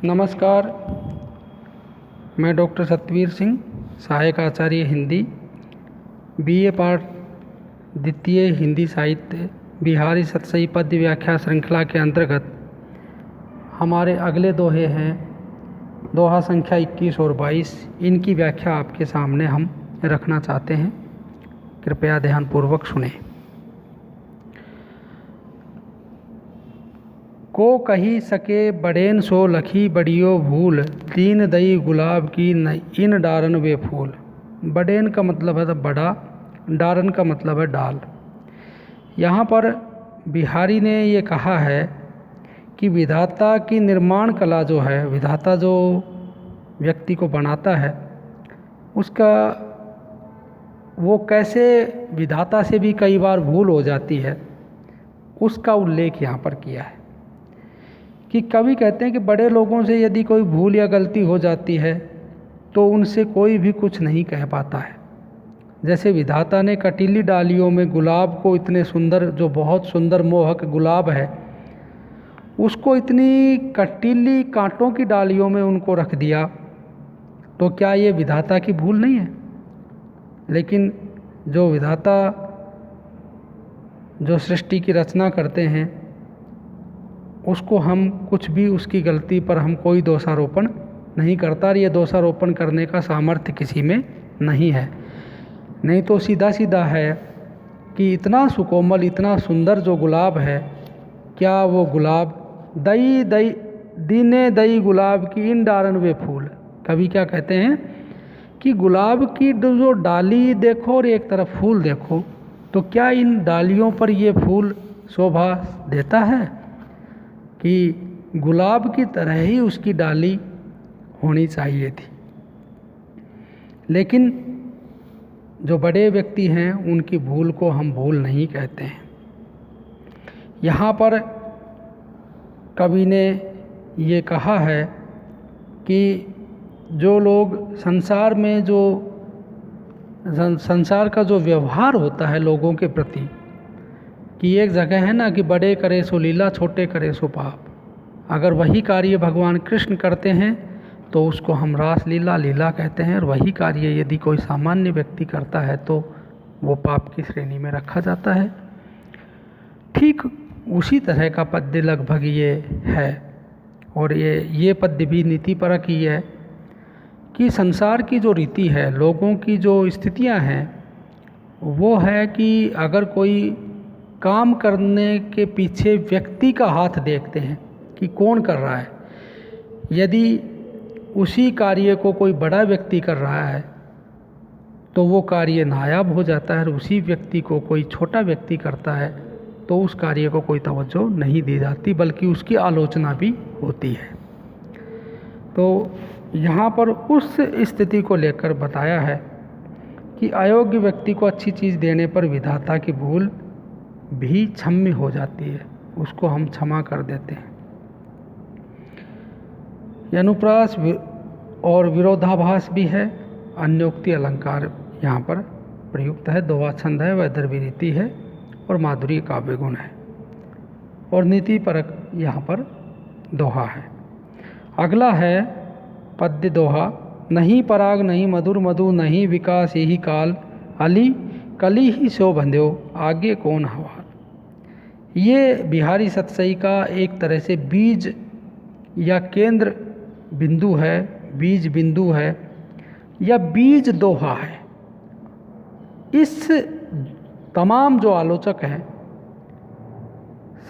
नमस्कार, मैं डॉक्टर सतवीर सिंह, सहायक आचार्य हिंदी, बीए पाठ द्वितीय हिंदी साहित्य, बिहारी सतसई पद्य व्याख्या श्रृंखला के अंतर्गत हमारे अगले दोहे हैं दोहा संख्या 21 और 22। इनकी व्याख्या आपके सामने हम रखना चाहते हैं, कृपया ध्यानपूर्वक सुनें। को कही सके बड़ेन सो लखी बड़ियो भूल, दीन दई गुलाब की इन डारन वे फूल। बड़ेन का मतलब है बड़ा, डारन का मतलब है डाल। यहाँ पर बिहारी ने ये कहा है कि विधाता की निर्माण कला जो है, विधाता जो व्यक्ति को बनाता है उसका वो कैसे विधाता से भी कई बार भूल हो जाती है, उसका उल्लेख यहाँ पर किया है। कि कवि कहते हैं कि बड़े लोगों से यदि कोई भूल या गलती हो जाती है तो उनसे कोई भी कुछ नहीं कह पाता है। जैसे विधाता ने कटीली डालियों में गुलाब को इतने सुंदर, जो बहुत सुंदर मोहक गुलाब है, उसको इतनी कटीली कांटों की डालियों में उनको रख दिया, तो क्या ये विधाता की भूल नहीं है? लेकिन जो विधाता जो सृष्टि की रचना करते हैं उसको हम कुछ भी, उसकी गलती पर हम कोई दोषारोपण नहीं करता, और ये दोषारोपण करने का सामर्थ्य किसी में नहीं है। नहीं तो सीधा सीधा है कि इतना सुकोमल, इतना सुंदर जो गुलाब है, क्या वो गुलाब दई दई दीने दई गुलाब की इन डारन वे फूल। कवि क्या कहते हैं कि गुलाब की जो डाली देखो और एक तरफ फूल देखो, तो क्या इन डालियों पर ये फूल शोभा देता है? कि गुलाब की तरह ही उसकी डाली होनी चाहिए थी। लेकिन जो बड़े व्यक्ति हैं उनकी भूल को हम भूल नहीं कहते हैं। यहाँ पर कवि ने ये कहा है कि जो लोग संसार में, जो संसार का जो व्यवहार होता है लोगों के प्रति, कि एक जगह है ना कि बड़े करे सो लीला, छोटे करे सो पाप। अगर वही कार्य भगवान कृष्ण करते हैं तो उसको हम रास लीला, लीला कहते हैं, और वही कार्य यदि कोई सामान्य व्यक्ति करता है तो वो पाप की श्रेणी में रखा जाता है। ठीक उसी तरह का पद्य लगभग ये है, और ये पद्य भी नीतिपरक ही है कि संसार की जो रीति है, लोगों की जो स्थितियां हैं, वो है कि अगर कोई काम करने के पीछे व्यक्ति का हाथ देखते हैं कि कौन कर रहा है। यदि उसी कार्य को कोई बड़ा व्यक्ति कर रहा है तो वो कार्य नायाब हो जाता है, और उसी व्यक्ति को कोई छोटा व्यक्ति करता है तो उस कार्य को कोई तवज्जो नहीं दी जाती, बल्कि उसकी आलोचना भी होती है। तो यहाँ पर उस स्थिति को लेकर बताया है कि अयोग्य व्यक्ति को अच्छी चीज़ देने पर विधाता की भूल भी क्षम्य हो जाती है, उसको हम क्षमा कर देते हैं। अनुप्रास और विरोधाभास भी है, अन्योक्ति अलंकार यहाँ पर प्रयुक्त है, दोहा छंद है, वैदर्भी रीति है, और माधुरी काव्य गुण है, और नीति परक यहाँ पर दोहा है। अगला है पद्य दोहा, नहीं पराग नहीं मधुर मधु, नहीं विकास यही काल, अली कली ही सो बंध्यो आगे कौन हवाल। ये बिहारी सतसई का एक तरह से बीज या केंद्र बिंदु है, बीज बिंदु है या बीज दोहा है। इस तमाम जो आलोचक हैं,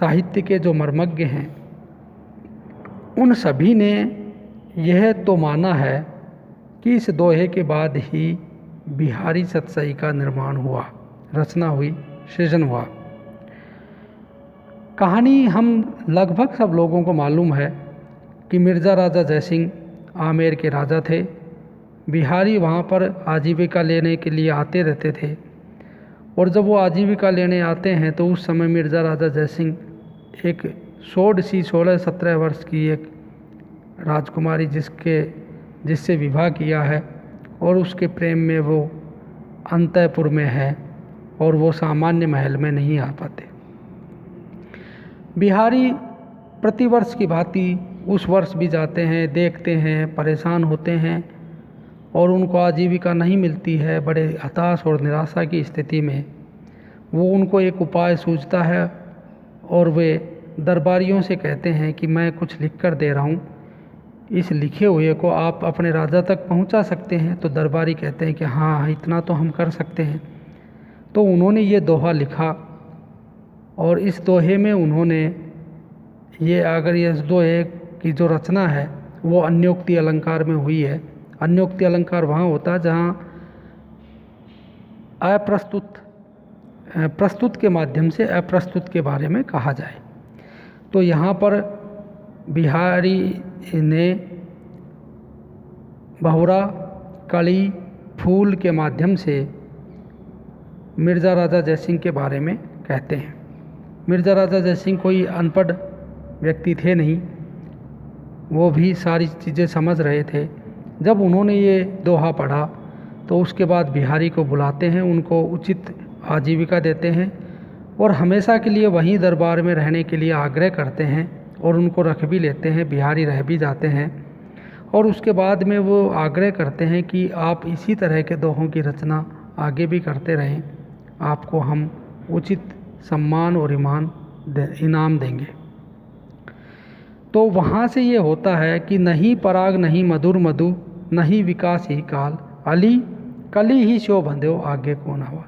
साहित्य के जो मर्मज्ञ हैं, उन सभी ने यह तो माना है कि इस दोहे के बाद ही बिहारी सतसई का निर्माण हुआ, रचना हुई, सृजन हुआ। कहानी हम लगभग सब लोगों को मालूम है कि मिर्ज़ा राजा जयसिंह आमेर के राजा थे। बिहारी वहाँ पर आजीविका लेने के लिए आते रहते थे, और जब वो आजीविका लेने आते हैं तो उस समय मिर्ज़ा राजा जयसिंह एक 16-17 वर्ष की एक राजकुमारी जिससे विवाह किया है, और उसके प्रेम में वो अंतःपुर में है, और वो सामान्य महल में नहीं आ पाते। बिहारी प्रतिवर्ष की भांति उस वर्ष भी जाते हैं, देखते हैं, परेशान होते हैं और उनको आजीविका नहीं मिलती है, बड़े हताश और निराशा की स्थिति में वो उनको एक उपाय सूझता है और वे दरबारियों से कहते हैं कि मैं कुछ लिख कर दे रहा हूँ, इस लिखे हुए को आप अपने राजा तक पहुँचा सकते हैं। तो दरबारी कहते हैं कि हाँ, इतना तो हम कर सकते हैं। तो उन्होंने ये दोहा लिखा और इस दोहे में उन्होंने ये इस दोहे की जो रचना है वो अन्योक्ति अलंकार में हुई है। अन्योक्ति अलंकार वहाँ होता है जहाँ प्रस्तुत के माध्यम से अप्रस्तुत के बारे में कहा जाए। तो यहाँ पर बिहारी ने बहुरा, कली, फूल के माध्यम से मिर्ज़ा राजा जयसिंह के बारे में कहते हैं। मिर्ज़ा राजा जयसिंह कोई अनपढ़ व्यक्ति थे नहीं, वो भी सारी चीज़ें समझ रहे थे। जब उन्होंने ये दोहा पढ़ा तो उसके बाद बिहारी को बुलाते हैं, उनको उचित आजीविका देते हैं और हमेशा के लिए वहीं दरबार में रहने के लिए आग्रह करते हैं और उनको रख भी लेते हैं, बिहारी रह भी जाते हैं। और उसके बाद में वो आग्रह करते हैं कि आप इसी तरह के दोहों की रचना आगे भी करते रहें, आपको हम उचित सम्मान और इनाम देंगे। तो वहाँ से ये होता है कि नहीं पराग नहीं मधुर मधु, नहीं विकास ही काल, अली कली ही शो बंध्यो आगे कौन हवा।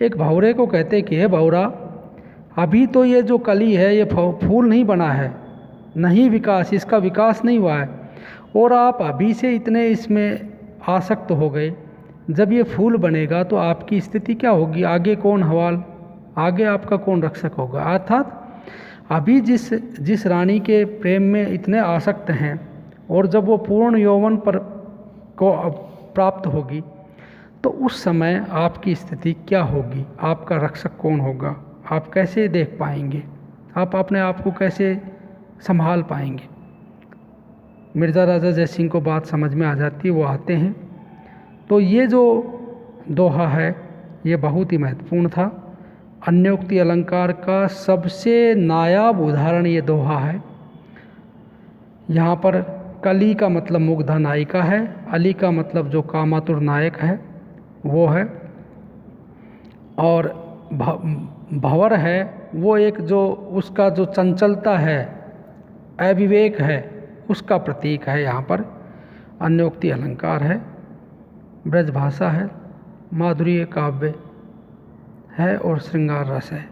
एक भौरे को कहते कि हे भौरा, अभी तो ये जो कली है ये फूल नहीं बना है, नहीं विकास, इसका विकास नहीं हुआ है और आप अभी से इतने इसमें आसक्त हो गए, जब ये फूल बनेगा तो आपकी स्थिति क्या होगी, आगे कौन हवाल, आगे आपका कौन रक्षक होगा। अर्थात अभी जिस रानी के प्रेम में इतने आसक्त हैं और जब वो पूर्ण यौवन पर को प्राप्त होगी तो उस समय आपकी स्थिति क्या होगी, आपका रक्षक कौन होगा, आप कैसे देख पाएंगे, आप अपने आप को कैसे संभाल पाएंगे। मिर्ज़ा राजा जयसिंह को बात समझ में आ जाती है, वो आते हैं। तो ये जो दोहा है ये बहुत ही महत्वपूर्ण था। अन्योक्ति अलंकार का सबसे नायाब उदाहरण ये दोहा है। यहाँ पर कली का मतलब मुग्धा नायिका है, अली का मतलब जो कामातुर नायक है वो है, और भंवर है वो एक जो उसका जो चंचलता है, अविवेक है, उसका प्रतीक है। यहाँ पर अन्योक्ति अलंकार है, ब्रज भाषा है, माधुर्य काव्य है और श्रृंगार रस है।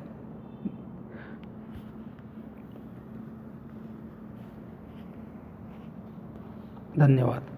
धन्यवाद।